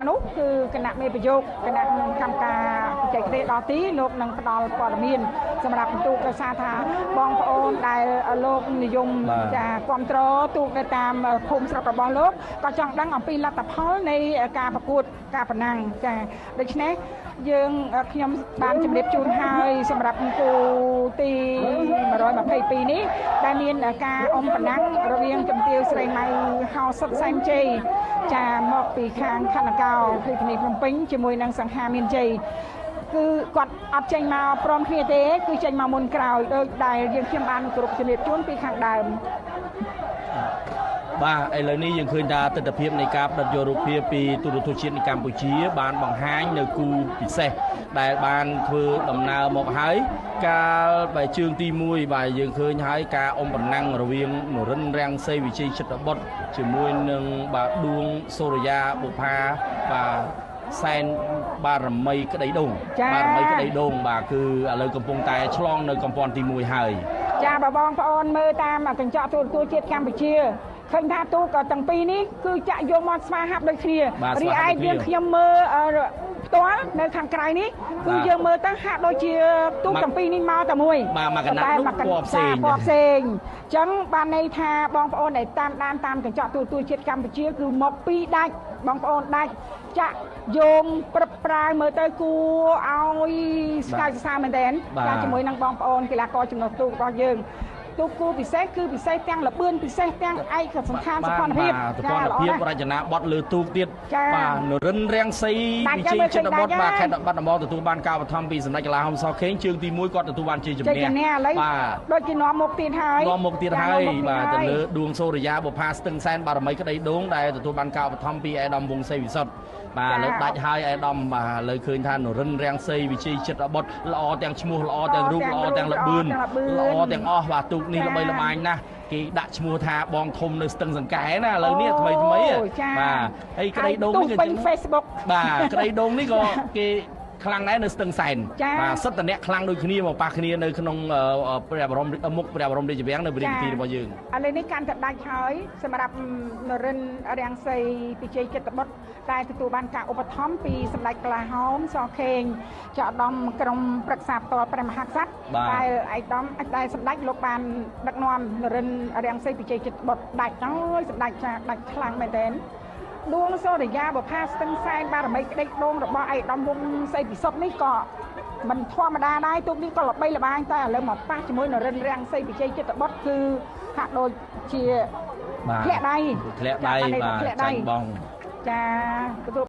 នោះគឺគណៈមេប្រយោគគណៈកម្មការបច្ចេកទេសដទីលោកនឹងផ្ដល់ព័ត៌មានសម្រាប់បន្ទូកដោយសារថាបងប្អូនដែលលោកនិយមចាគ្រប់គ្រងទូកនៅតាមភូមិស្រុករបស់លោកក៏ចង់ដឹងអំពីលទ្ធផលនៃការប្រកួតការប្រណាំងចាដូច្នេះយើងខ្ញុំបានជម្រាបជូនហើយសម្រាប់គូទី122នេះដែលមានការអមប្រណាំងរវាងជំទាវស្រីម៉ៅហៅសុតសែនជ័យចាមកពីខាងខណ្ឌកោរាជធានីភ្នំពេញជាមួយនឹងសង្ហាមានជ័យគឺគាត់អត់ចេញមកព្រមគ្នាទេគឺចេញមកមុនក្រោយដោយដែលយើងខ្ញុំបានគ្រប់ជំរាបជូនពីខាងដើមបាទឥឡូវនេះយើងឃើញថាទស្សនវិជ្ជានៃការផ្ដិតយករូបភាពពីទូរទស្សន៍ជាតិនៃកម្ពុជាបានបង្ហាញនៅគូពិសេសដែលបានធ្វើដំណើរមកហើយកាលបែជើងទី1បាទយើងឃើញហើយការអមប្រណាំងរវាងនរិនរាំងសីវិជ័យចិត្តបុត្រជាមួយនឹងបាទដួងសូរិយាបុប្ផាបាទសែនបារមីក្តីដូងបារមីក្តីដូងបាទគឺឥឡូវកំពុងតែឆ្លងនៅកំពាន់ទី1ហើយចាបងប្អូនមើលតាមកញ្ចក់ទូរទស្សន៍ជាតិកម្ពុជាឃើញថាទូកទាំងពីរនេះគឺចាក់យកមកស្វាហាប់ដូចគ្នារីឯយើងខ្ញុំមើលផ្ទាល់នៅខាងក្រៅនេះគឺយើងមើលទៅហាក់ដូចជាទូកទាំងពីរនេះមកតែមួយបាទមកកណាត់នោះពណ៌ផ្សេងអញ្ចឹងបានន័យថាបងប្អូនដែលតាមដានតាមកញ្ចក់ទូរទស្សន៍ជាតិកម្ពុជាគឺមកពីដាច់បងប្អូនដាច់ចាក់យោងព្រឹបប្រាវមើលទៅគួរឲ្យស្កាយសរសើរមែនទែនចាជាមួយនឹងបងប្អូនកីឡាករចំណុះទូករបស់យើងទូកគូពិសេសគឺពិសេសទាំងលបឿនពិសេសទាំងឯកសណ្ឋានសុខភាពរចនាបថលើទូកទៀតបាទនរិនរាំងសីវិជ័យចិត្តបុត្របាទខេត្តបាត់ដំបងទទួលបានការបឋមពីសម្ដេចកលាហុំសខេងជើងទី1គាត់ទទួលបានជ័យជំនះបាទដូចជានាំមុខទៀតហើយបាទទៅលើដួងសូរិយាបុប្ផាស្ទឹងសែនបារមីក្តីដូងដែលទទួលបានការបឋមពីអេដាមវង្សសេវិសុទ្ធបាទលើដាច់ហើយអេដាមបាទលើឃើញថានរិនរាំងសីវិជ័យចិត្តបុត្រល្អទាំងឈ្មោះល្អទាំងរូបល្អទាំងល្បឿនល្អទាំងអស់បាទទូកនេះល្បីល្បាញណាស់គេដាក់ឈ្មោះថាបងធំនៅស្ទឹងសង្កែណាឥឡូវនេះថ្មីបាទហើយក្តីដូងនេះគឺពេញ Facebook បាទក្តីដូងនេះក៏គេខ្លាំងដែរនៅស្ទឹងសែនបាទសិទ្ធិអ្នកខ្លាំងដូចគ្នាមកប៉ះគ្នានៅក្នុងព្រះបរមមុខព្រះបរមរាជវាំងនៅវិរិយទីរបស់យើងឥឡូវនេះកាន់តែដាច់ហើយសម្រាប់នរិនរាំងសីវិជ័យចិត្តបុត្រដែលទទួលបានការឧបត្ថម្ភពីសម្ដេចកលាហោមសខេងចៅឧត្តមក្រុមប្រឹក្សាផ្ទាល់ព្រះមហាក្សត្រដែលឯកឧត្តមដែលសម្ដេចលោកបានដឹកនាំនរិនរាំងសីវិជ័យចិត្តបុត្រដាច់ហើយសម្ដេចដាច់ខ្លាំងមែនទែនដួងសូរិយាបុប្ផាស្ទឹងសែនបារមីក្តីដូងរបស់ឯកឧត្តមវង្សសេវិសុទ្ធនេះក៏មិនធម្មតាដែរទូកនេះក៏ល្បីល្បាញតែឥឡូវមកប៉ះជាមួយនរិនរាំងសីវិជ័យចិត្តបុត្រគឺហាក់ដូចជាធ្លាក់ដៃបាទចាញ់បងចា